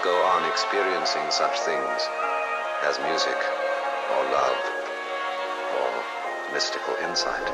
go on experiencing such things as music, or love, or mystical insight.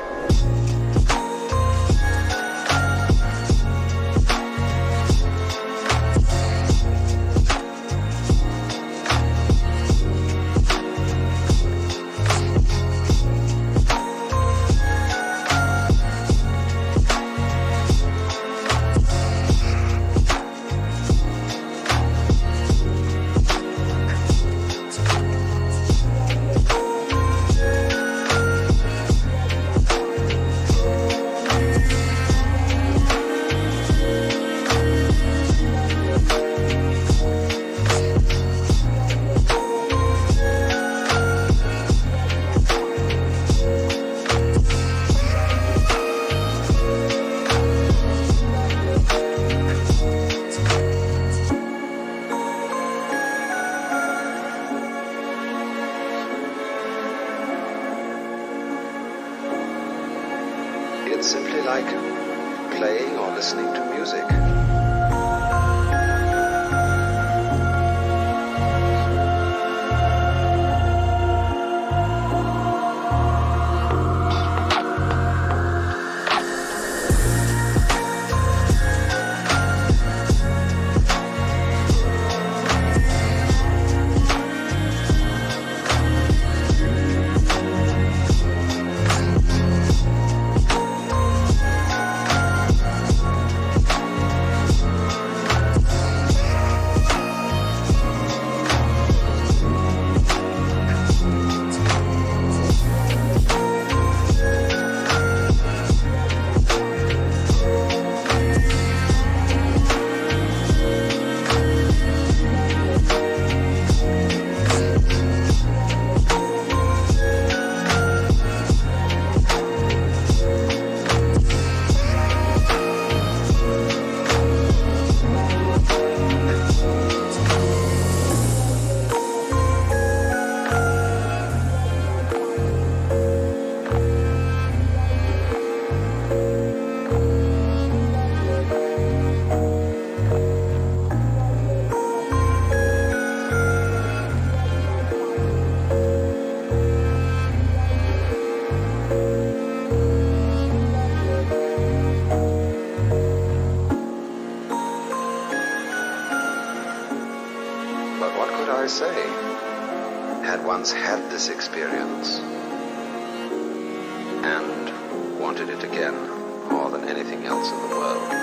It's simply like playing or listening to music. But what could I say? Had once had this experience and wanted it again more than anything else in the world.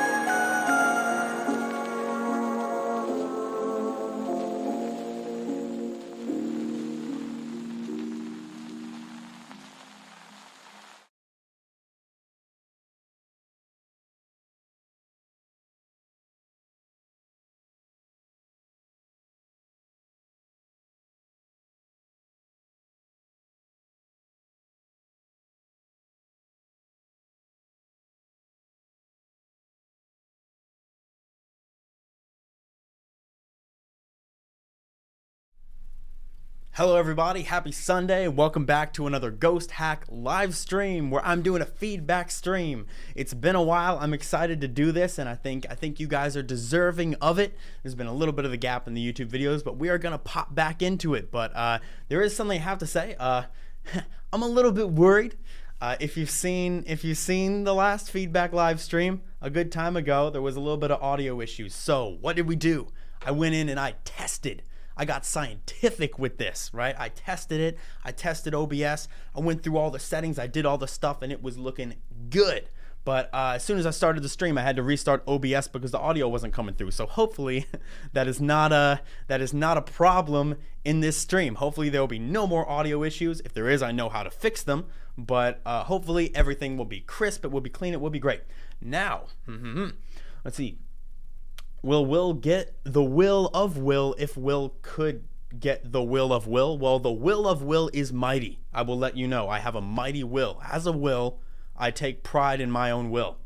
Hello everybody, happy Sunday. Welcome back to another Ghosthack live stream where I'm doing a feedback stream. It's been a while. I'm excited to do this and I think you guys are deserving of it. There's been a little bit of a gap in the YouTube videos, but we are going to pop back into it. But there is something I have to say. I'm a little bit worried. If you've seen the last feedback live stream a good time ago, there was a little bit of audio issues. So what did we do? I went in and I tested. I got scientific with this, right? I tested it. I tested OBS. I went through all the settings. I did all the stuff and it was looking good. But as soon as I started the stream, I had to restart OBS because the audio wasn't coming through. So hopefully that is not a problem in this stream. Hopefully there will be no more audio issues. If there is, I know how to fix them. But hopefully everything will be crisp. It will be clean. It will be great. Now, let's see. Will Will get the will of Will if Will could get the will of Will? Well, the will of Will is mighty. I will let you know. I have a mighty will. As a will, I take pride in my own will.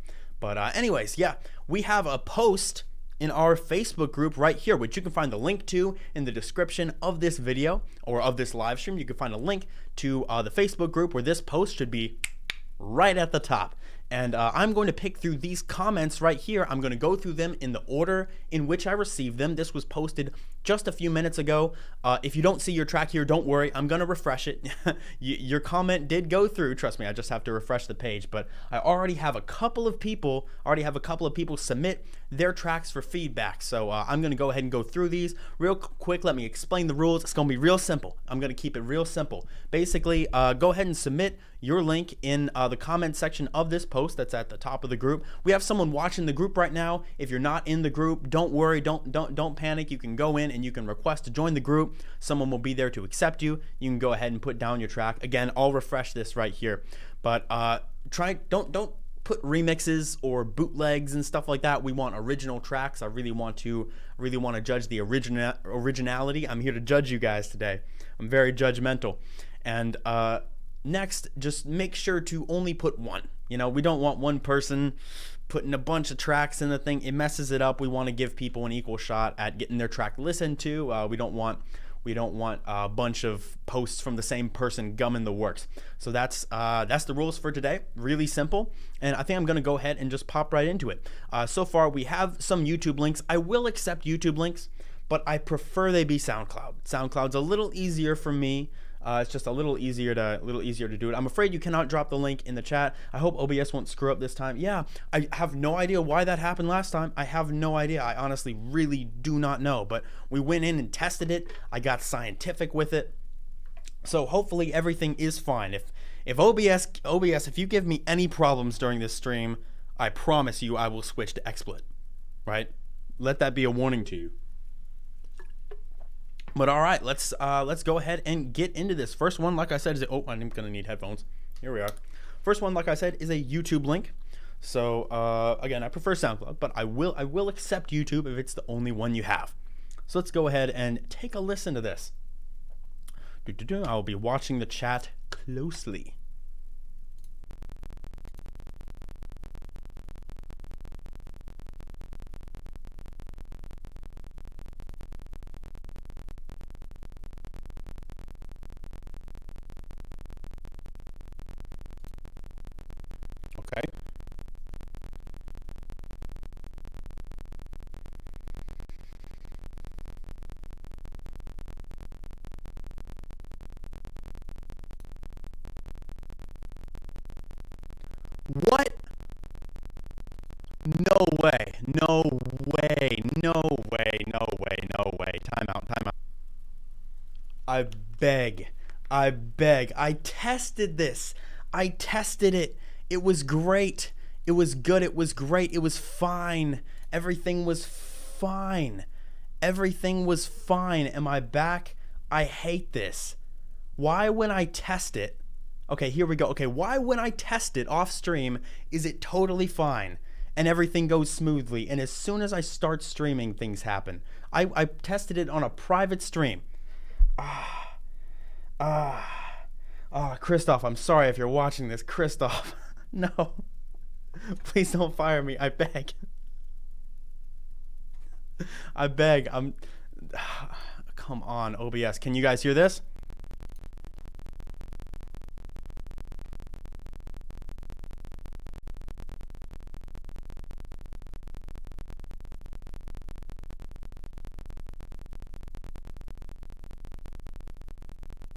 But anyways, yeah, we have a post in our Facebook group right here, which you can find the link to in the description of this video or of this live stream. You can find a link to the Facebook group where this post should be right at the top. And I'm going to pick through these comments right here. I'm going to go through them in the order in which I received them. This was posted just a few minutes ago. If you don't see your track here, don't worry. I'm going to refresh it. Your comment did go through. Trust me, I just have to refresh the page. But I already have a couple of people submit their tracks for feedback. So I'm going to go ahead and go through these real quick. Let me explain the rules. It's going to be real simple. I'm going to keep it real simple. Basically, go ahead and submit your link in the comment section of this post that's at the top of the group. We have someone watching the group right now. If you're not in the group, don't worry, don't panic. You can go in and you can request to join the group. Someone will be there to accept you. You can go ahead and put down your track. Again, I'll refresh this right here. But don't put remixes or bootlegs and stuff like that. We want original tracks. I really want to judge the originality. I'm here to judge you guys today. I'm very judgmental. And next, just make sure to only put one. You know, we don't want one person putting a bunch of tracks in the thing. It messes it up. We want to give people an equal shot at getting their track listened to. We don't want a bunch of posts from the same person gumming the works. So that's the rules for today. Really simple. And I think I'm going to go ahead and just pop right into it. So far, we have some YouTube links. I will accept YouTube links, but I prefer they be SoundCloud. SoundCloud's a little easier for me. It's just a little easier to do it. I'm afraid you cannot drop the link in the chat. I hope OBS won't screw up this time. Yeah, I have no idea why that happened last time. I have no idea. I honestly really do not know. But we went in and tested it. I got scientific with it. So hopefully everything is fine. If OBS, if you give me any problems during this stream, I promise you I will switch to XSplit. Right? Let that be a warning to you. But all right, let's go ahead and get into this. First one, like I said, is I'm gonna need headphones. Here we are. First one, like I said, is a YouTube link. So again, I prefer SoundCloud, but I will accept YouTube if it's the only one you have. So let's go ahead and take a listen to this. I'll be watching the chat closely. Okay. What? No way. No way. No way. No way. No way. Time out. Time out. I beg. I tested this. I tested it. It was great. It was good. It was great. It was fine. Everything was fine. Everything was fine. Am I back? I hate this. Why when I test it? Okay, here we go. Okay, why when I test it off stream is it totally fine and everything goes smoothly, and as soon as I start streaming, things happen? I tested it on a private stream. Christoph, I'm sorry if you're watching this. Christoph, no. Please don't fire me. I beg. I beg. Come on, OBS. Can you guys hear this?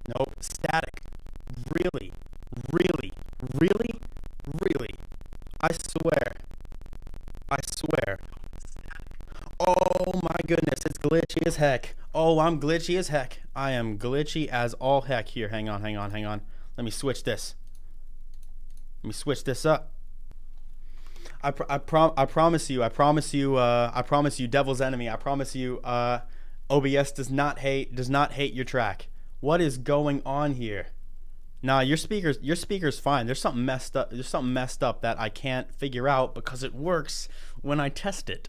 Nope. Static. Really? Really? Really? Really? I swear. I swear. Oh my goodness, it's glitchy as heck. Oh, I'm glitchy as heck. I am glitchy as all heck here. Hang on. Let me switch this. Let me switch this up. I promise you, Devil's Enemy. I promise you, OBS does not hate your track. What is going on here? Nah, your speaker's fine. There's something messed up. There's something messed up that I can't figure out because it works when I test it.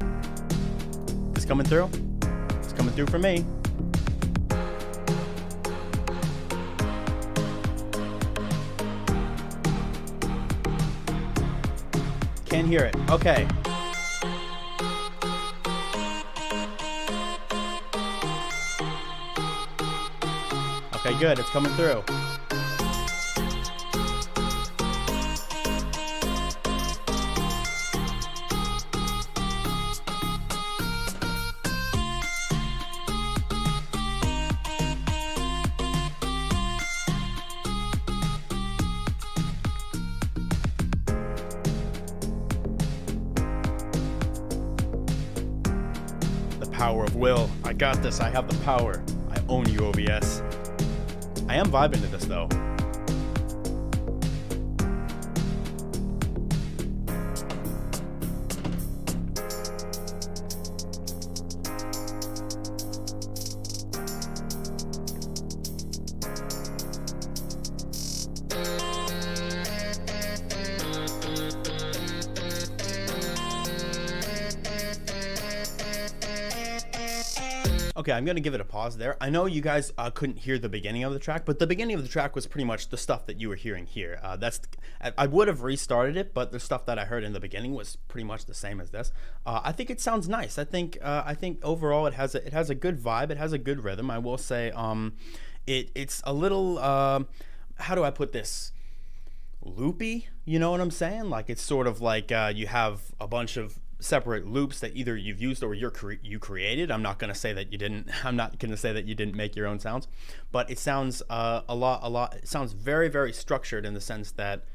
It's coming through. It's coming through for me. Can't hear it. Okay. Okay, good. It's coming through. power of will. I got this. I have the power. I own you, OBS. I am vibing to this though. Okay, I'm gonna give it a pause there. I know you guys couldn't hear the beginning of the track, but the beginning of the track was pretty much the stuff that you were hearing here. I would have restarted it, but the stuff that I heard in the beginning was pretty much the same as this. I think it sounds nice. I think overall it has a good vibe. It has a good rhythm. I will say, it's a little how do I put this? Loopy. You know what I'm saying? Like it's sort of like you have a bunch of separate loops that either you've used or you created. I'm not going to say that you didn't. I'm not going to say that you didn't make your own sounds, but it sounds a lot. It sounds very, very structured in the sense that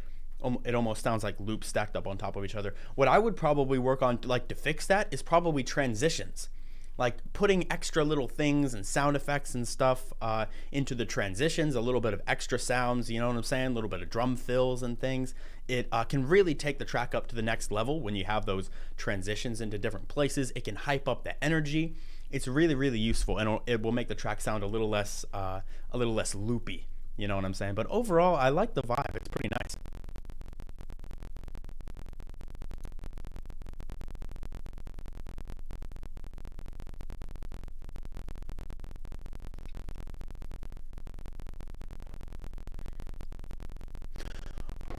it almost sounds like loops stacked up on top of each other. What I would probably work on, like to fix that, is probably transitions. Like putting extra little things and sound effects and stuff into the transitions, a little bit of extra sounds, you know what I'm saying? A little bit of drum fills and things. It can really take the track up to the next level when you have those transitions into different places. It can hype up the energy. It's really, really useful, and it will make the track sound a little less loopy, you know what I'm saying? But overall, I like the vibe. It's pretty nice.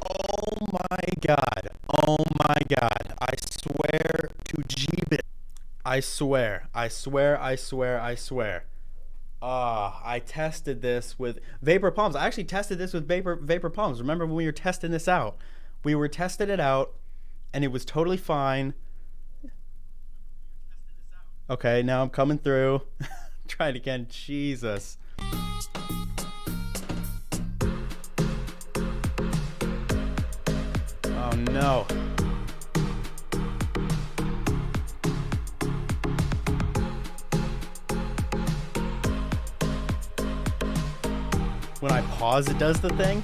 Oh my god. Oh my god. I swear to Jeebit. I swear. I tested this with Vapor Palms. I actually tested this with Vapor Palms. Remember when we were testing this out? We were testing it out and it was totally fine. Okay, now I'm coming through. Try it again. Jesus. Oh no. When I pause, it does the thing.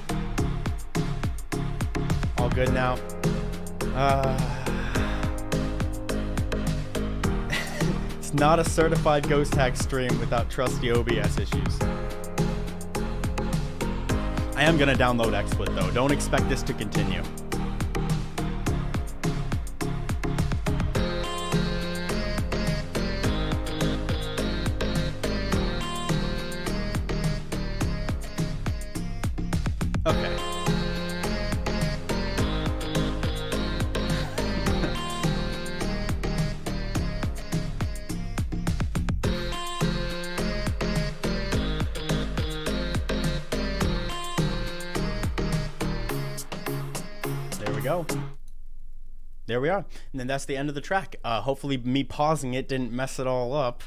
All good now. It's not a certified Ghosthack stream without trusty OBS issues. I am gonna download XSplit though. Don't expect this to continue. Okay. There we go. There we are. And then that's the end of the track. Hopefully me pausing it didn't mess it all up.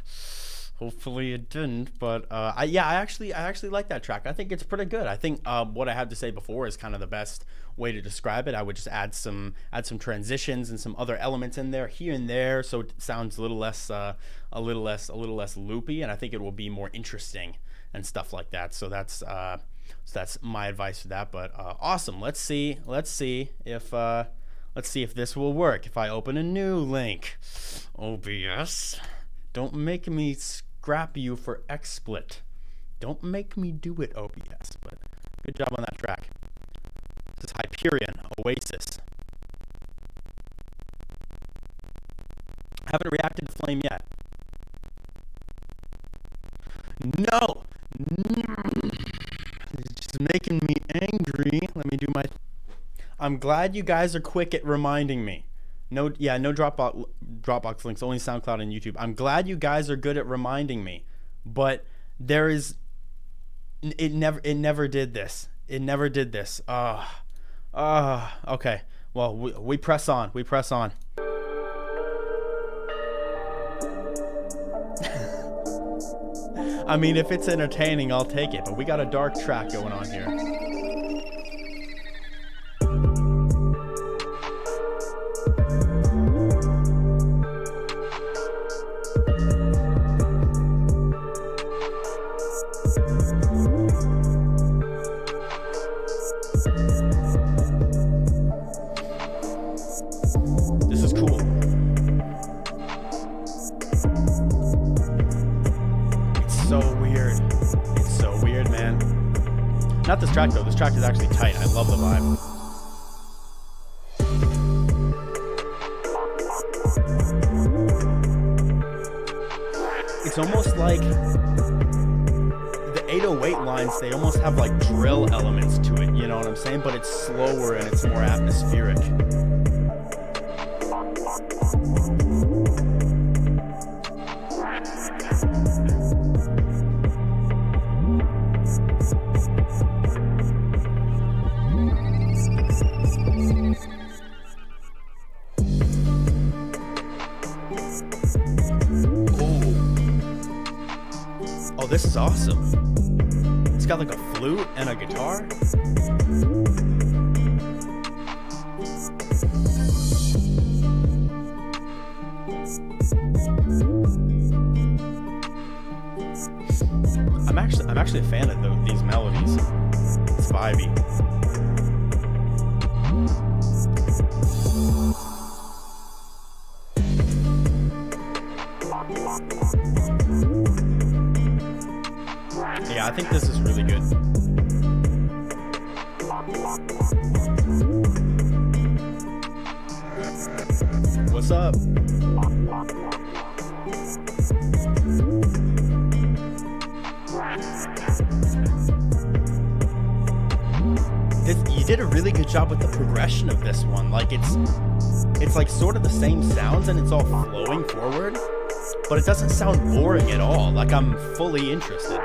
Hopefully it didn't, but I actually like that track. I think it's pretty good. I think what I had to say before is kind of the best way to describe it. I would just add some transitions and some other elements in there here and there, so it sounds a little less loopy, and I think it will be more interesting and stuff like that. So that's my advice for that. But awesome. Let's see if this will work. If I open a new link, OBS. Don't make me scrap you for XSplit. Don't make me do it, OBS. But good job on that track. This is Hyperion, Oasis. I haven't reacted to Flame yet. No! It's just making me angry. Let me do my... I'm glad you guys are quick at reminding me. No Dropbox links, only SoundCloud and YouTube. I'm glad you guys are good at reminding me, but it never did this. It never did this. Okay. Well, we press on. We press on. I mean, if it's entertaining, I'll take it, but we got a dark track going on here. Not this track though. This track is actually tight. I love the vibe. It's almost like the 808 lines, they almost have like drill elements to it, you know what I'm saying? But it's slower and it's more atmospheric. Oh, this is awesome. It's got like a flute and a guitar. I'm actually a fan of these melodies. It's vibey. Yeah, I think this is really good. What's up? You did a really good job with the progression of this one. Like it's like sort of the same sounds and it's all flowing forward, but it doesn't sound boring at all. Like I'm fully interested.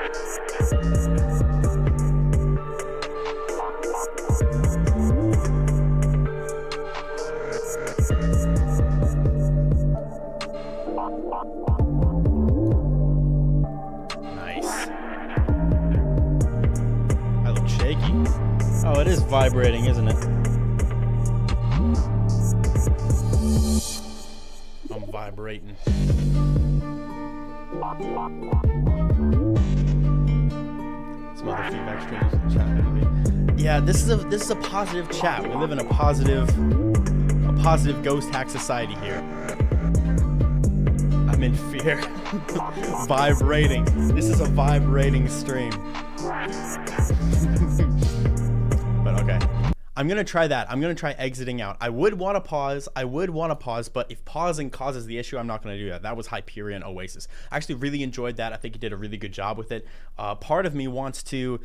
Nice. I look shaky. Oh, it is vibrating, isn't it? I'm vibrating. Some other feedback streams in the chat, maybe. Yeah, this is a positive chat. We live in a positive ghost hack society here. I'm in fear. Vibrating. This is a vibrating stream. But okay. I'm going to try that. I'm going to try exiting out. I would want to pause, but if pausing causes the issue, I'm not going to do that. That was Hyperion Oasis. I actually really enjoyed that. I think he did a really good job with it. Part of me wants to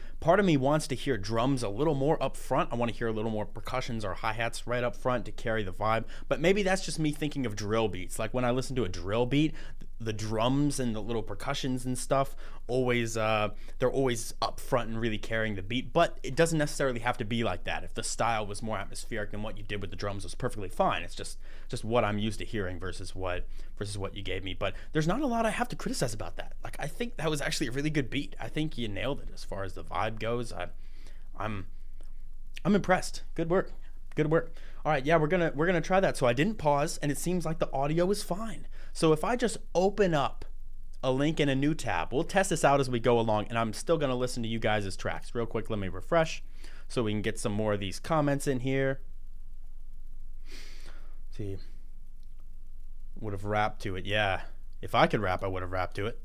hear drums a little more up front. I want to hear a little more percussions or hi-hats right up front to carry the vibe. But maybe that's just me thinking of drill beats. Like when I listen to a drill beat, the drums and the little percussions and stuff they're always up front and really carrying the beat, but it doesn't necessarily have to be like that. If the style was more atmospheric and what you did with the drums was perfectly fine, it's just what I'm used to hearing versus what you gave me. But there's not a lot I have to criticize about that. Like I think that was actually a really good beat. I think you nailed it as far as the vibe goes. I'm impressed. Good work. All right, yeah, we're gonna try that. So I didn't pause, and it seems like the audio is fine. So if I just open up a link in a new tab, we'll test this out as we go along, and I'm still gonna listen to you guys' tracks. Real quick, let me refresh so we can get some more of these comments in here. Let's see, would have rapped to it. Yeah, if I could rap, I would have rapped to it.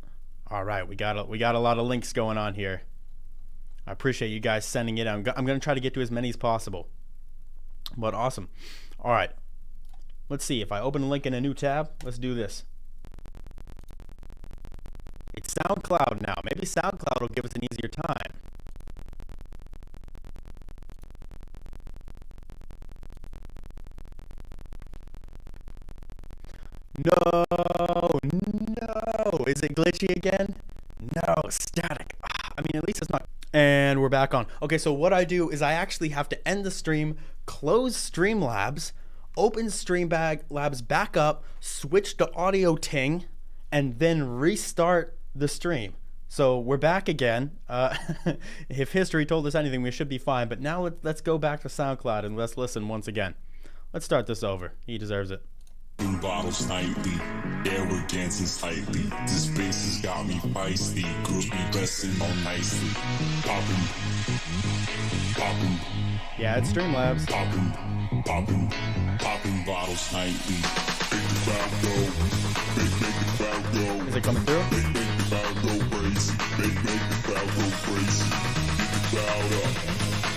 All right, we got a lot of links going on here. I appreciate you guys sending it. I'm gonna try to get to as many as possible. But awesome. All right, let's see if I open a link in a new tab. Let's do this. It's SoundCloud now. Maybe SoundCloud will give us an easier time. No. Is it glitchy again? No, static. I mean, at least it's not. And we're back on. Okay, so what I do is I actually have to end the stream, close Streamlabs, open Streamlabs back up, switch to audio ting, and then restart the stream. So we're back again. If history told us anything, we should be fine. But now let's go back to SoundCloud and let's listen once again. Let's start this over. He deserves it. Bottles nightly, arrogance is tightly. This bass has got me feisty. Girls be dressing all nicely. Popping. Yeah, it's Streamlabs. Popping bottles nightly. Make the crowd go. Make the crowd go. Is it coming through? Make the crowd go crazy. Make the crowd go crazy. crowd up.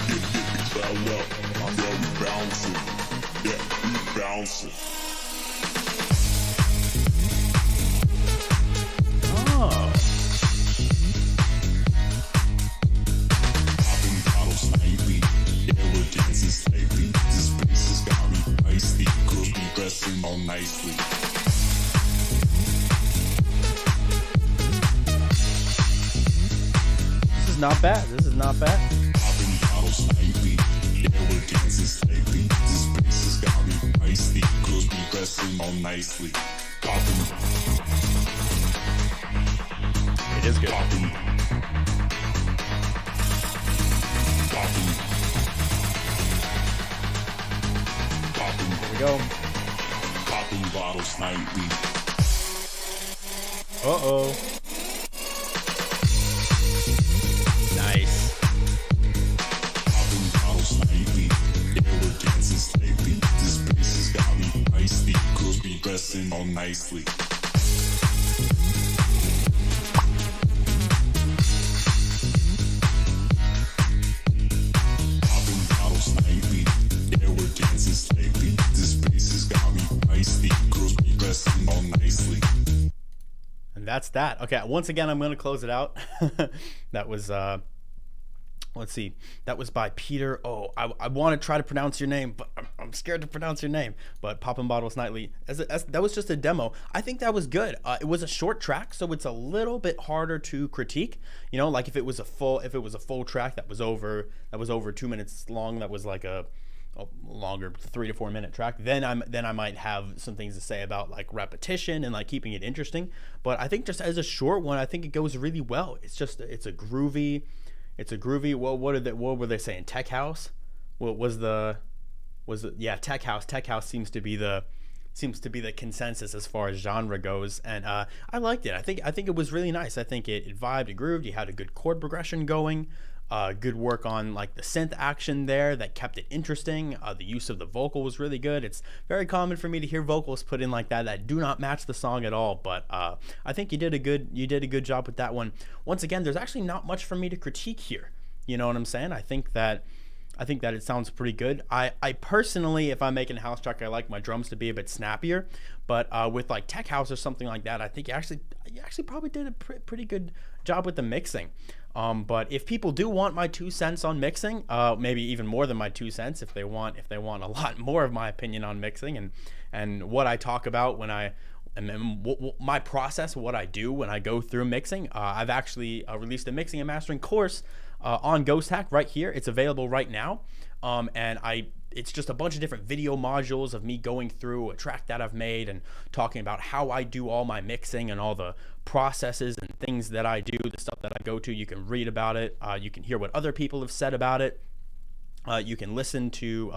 Get the crowd up. Yeah, we bouncing. Yeah, we bouncing. Oh. Popping bottles nightly. Yeah, we're dancing slightly. This bass has got me feisty. Girls be dressing all nicely. This is not bad. This is not bad. Popping bottles nightly. Yeah, we're dancing slightly. This bass has got me feisty. Girls be dressing all nicely. Popping. It is good. Popping. Popping. Popping. Here we go. Popping bottles nightly. Uh-oh. Nice. Popping bottles nightly. Yeah, we're dancing slightly. This bass has got me feisty. Girls be dressing all nicely. Popping bottles nightly. Yeah, we're dancing slightly. This bass has got me feisty. Girls be dressing all nicely. And that's that. Okay, once again, I'm going to close it out. That was, let's see. That was by Peter. Oh, I want to try to pronounce your name, but I'm scared to pronounce your name. But Poppin' Bottles Nightly, that was just a demo. I think that was good. It was a short track, so it's a little bit harder to critique. You know, like if it was a full track that was over 2 minutes long, that was like a longer 3 to 4 minute track, then I might have some things to say about like repetition and like keeping it interesting. But I think just as a short one, I think it goes really well. It's a groovy. Well, what were they saying? Tech house? What was it? Yeah, tech house. Tech house seems to be the consensus as far as genre goes, and I liked it. I think it was really nice. I think it vibed, it grooved. You had a good chord progression going. Good work on like the synth action there that kept it interesting. The use of the vocal was really good. It's very common for me to hear vocals put in like that do not match the song at all, but I think you did a good job with that one. Once again, there's actually not much for me to critique here. You know what I'm saying? I think that it sounds pretty good. I personally, if I'm making a house track, I like my drums to be a bit snappier, but with like tech house or something like that, I think you actually probably did a pretty good job with the mixing. But if people do want my 2 cents on mixing, maybe even more than my 2 cents, if they want a lot more of my opinion on mixing and what I talk about when my process, what I do when I go through mixing, I've actually released a mixing and mastering course on Ghosthack right here. It's available right now, and it's just a bunch of different video modules of me going through a track that I've made and talking about how I do all my mixing and all the processes and things that I do, the stuff that I go to. You can read about it. You can hear what other people have said about it. You can listen to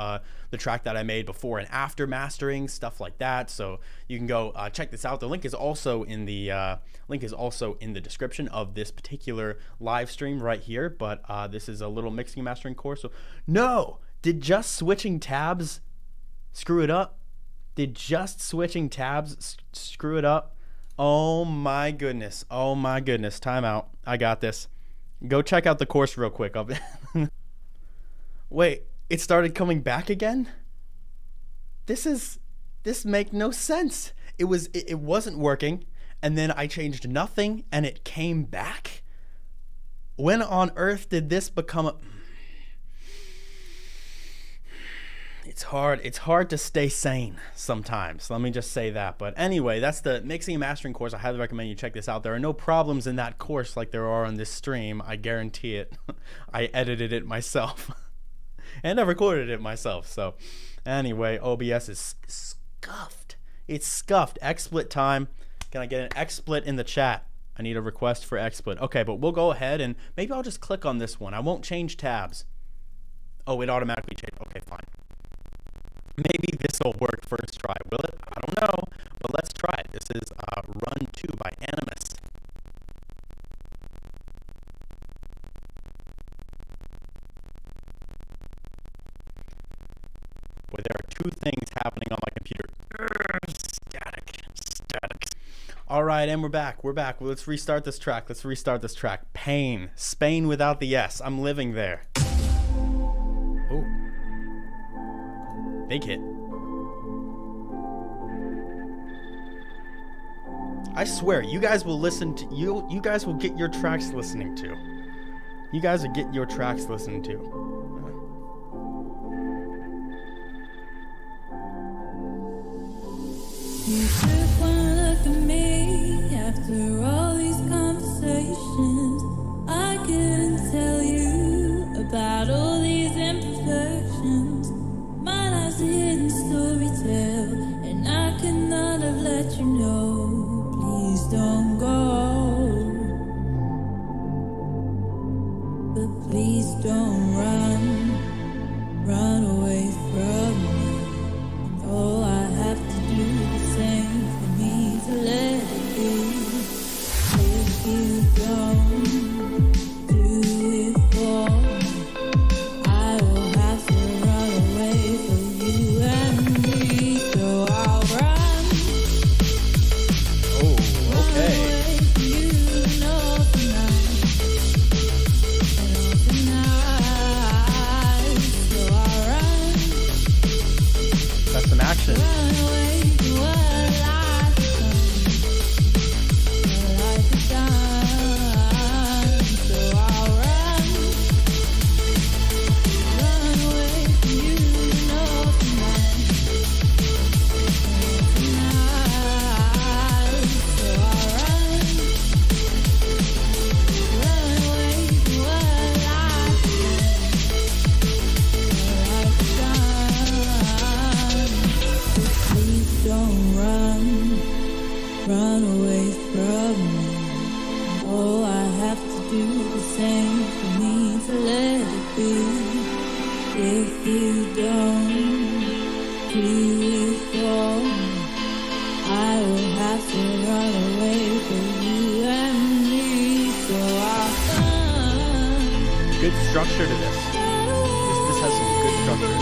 the track that I made before and after mastering, stuff like that. So you can go check this out. The link is also in the description of this particular live stream right here. But this is a little mixing and mastering course. So no. Did just switching tabs screw it up? Oh my goodness. Time out. I got this. Go check out the course real quick. Wait, it started coming back again? This make no sense. It wasn't working, and then I changed nothing and it came back? When on earth did this become a... It's hard to stay sane sometimes. Let me just say that. But anyway, that's the mixing and mastering course. I highly recommend you check this out. There are no problems in that course like there are on this stream. I guarantee it. I edited it myself. And I recorded it myself. So anyway, OBS is scuffed. It's scuffed. XSplit time. Can I get an XSplit in the chat? I need a request for XSplit. Okay, but we'll go ahead and maybe I'll just click on this one. I won't change tabs. Oh, it automatically changed. Okay, fine. Maybe this will work first try. Will it? I don't know, but let's try it. This is Run 2 by Animus. Boy, there are 2 things happening on my computer. Static. All right, and we're back. We're back. Well, let's restart this track. Pain. Spain without the S. I'm living there. Oh. Big hit. I swear, you guys will listen to you guys will get your tracks listening to. You guys will get your tracks listening to. You took one look at me after all these conversations. I couldn't tell you about all these imperfections. My life's a hidden story tale, and I could not have let you know. Please don't go, but please don't run away from me. And all I have to do is same for me to let it be. If you don't do it for me, I will have to run away for you and me. So I'll run. Oh, okay. Away from you and all tonight. And all tonight. So I'll run. That's some action. Run away from what life has done. What life has done. So I'll run. Run away from you and all tonight. Tonight. So I'll run. Run away from what life has done. What life has done. Please don't run away from me. All I have to do is same for me to let it be. If you don't do it for me, I will have to run away from you and me. So I'll run. Good structure to this. This has some good structure.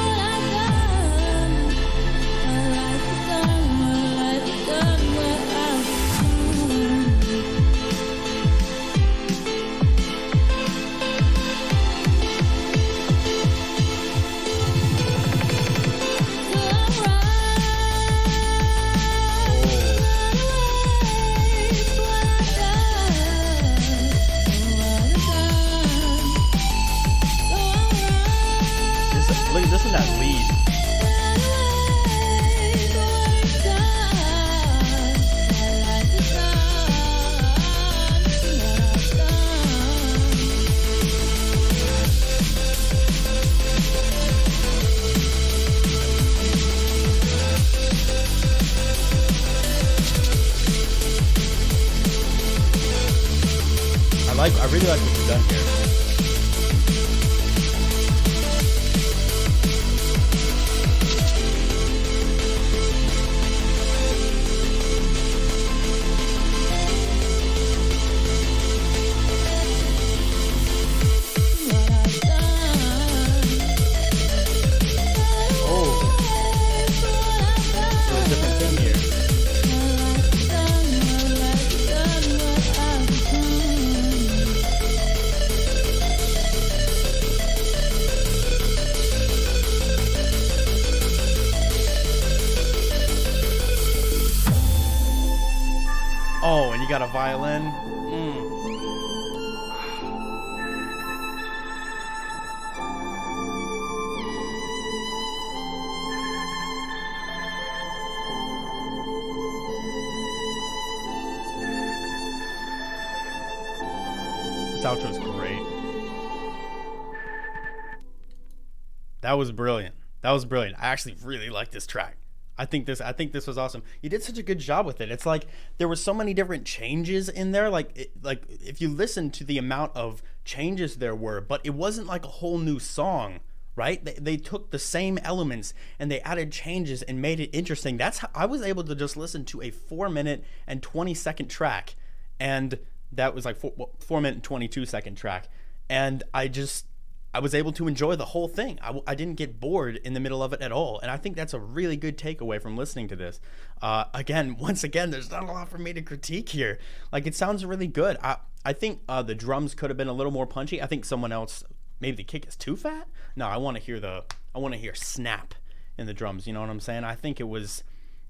Listen to that lead. I really like what you've done here. Oh, and you got a violin. This outro's great. That was brilliant. I actually really like this track. I think this was awesome. You did such a good job with it. It's like there were so many different changes in there. Like if you listen to the amount of changes there were, but it wasn't like a whole new song, right? They took the same elements and they added changes and made it interesting. That's how I was able to just listen to a 4-minute and 20-second track, and that was like 4-minute and 22-second track, and I was able to enjoy the whole thing. I didn't get bored in the middle of it at all. And I think that's a really good takeaway from listening to this. Once again, there's not a lot for me to critique here. Like, it sounds really good. I think the drums could have been a little more punchy. I think someone else, maybe the kick is too fat. No, I want to hear snap in the drums. You know what I'm saying?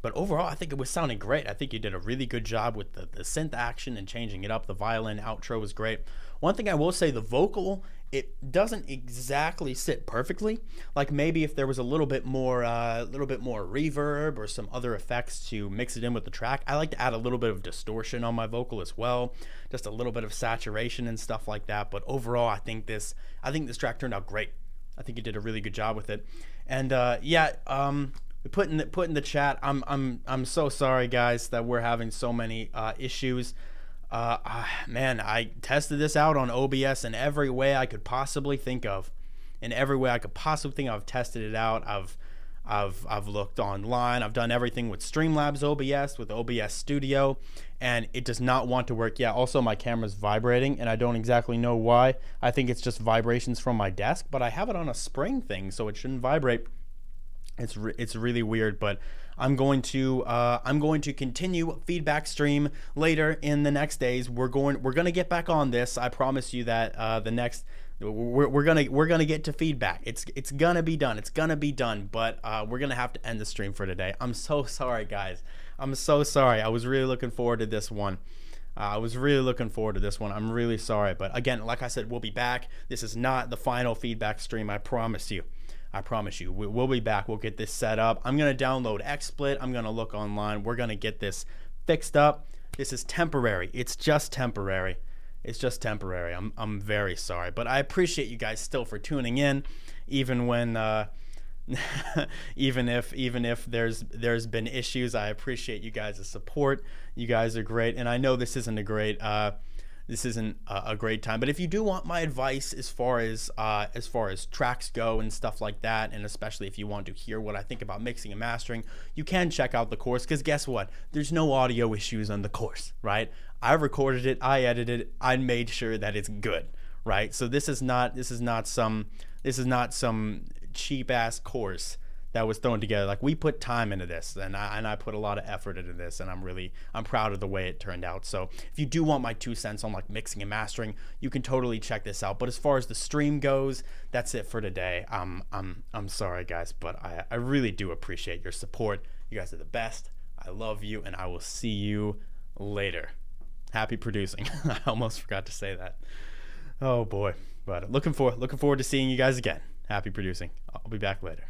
But overall, I think it was sounding great. I think you did a really good job with the synth action and changing it up. The violin outro was great. One thing I will say, the vocal, it doesn't exactly sit perfectly. Like, maybe if there was a little bit more reverb or some other effects to mix it in with the track. I like to add a little bit of distortion on my vocal as well, just a little bit of saturation and stuff like that. But overall, I think this track turned out great. I think you did a really good job with it. And put in the chat, I'm so sorry, guys, that we're having so many issues. Man, I tested this out on OBS in every way I could possibly think of. I've tested it out. I've looked online. I've done everything with Streamlabs OBS, with OBS Studio, and it does not want to work. Yeah, also my camera's vibrating, and I don't exactly know why. I think it's just vibrations from my desk, but I have it on a spring thing, so it shouldn't vibrate. It's really weird, but I'm going to continue feedback stream later in the next days. We're gonna get back on this. I promise you that we're gonna get to feedback. It's gonna be done. It's gonna be done. But we're gonna have to end the stream for today. I'm so sorry, guys. I'm so sorry. I was really looking forward to this one. I'm really sorry, but again, like I said, we'll be back. This is not the final feedback stream. I promise you. We'll be back. We'll get this set up. I'm going to download XSplit. I'm going to look online. We're going to get this fixed up. This is temporary. It's just temporary. I'm very sorry. But I appreciate you guys still for tuning in, even when even if there's been issues. I appreciate you guys' support. You guys are great. And I know this isn't a great time, but if you do want my advice as far as tracks go and stuff like that, and especially if you want to hear what I think about mixing and mastering, you can check out the course, because guess what, there's no audio issues on the course, right? I recorded it, I edited it, I made sure that it's good, right? So this is not some cheap ass course that was thrown together. Like, we put time into this, and I put a lot of effort into this, and I'm proud of the way it turned out. So if you do want my 2 cents on like mixing and mastering, you can totally check this out. But as far as the stream goes, that's it for today. I'm sorry, guys, but I really do appreciate your support. You guys are the best. I love you, and I will see you later. Happy producing. I almost forgot to say that. Oh boy. But looking forward to seeing you guys again. Happy producing. I'll be back later.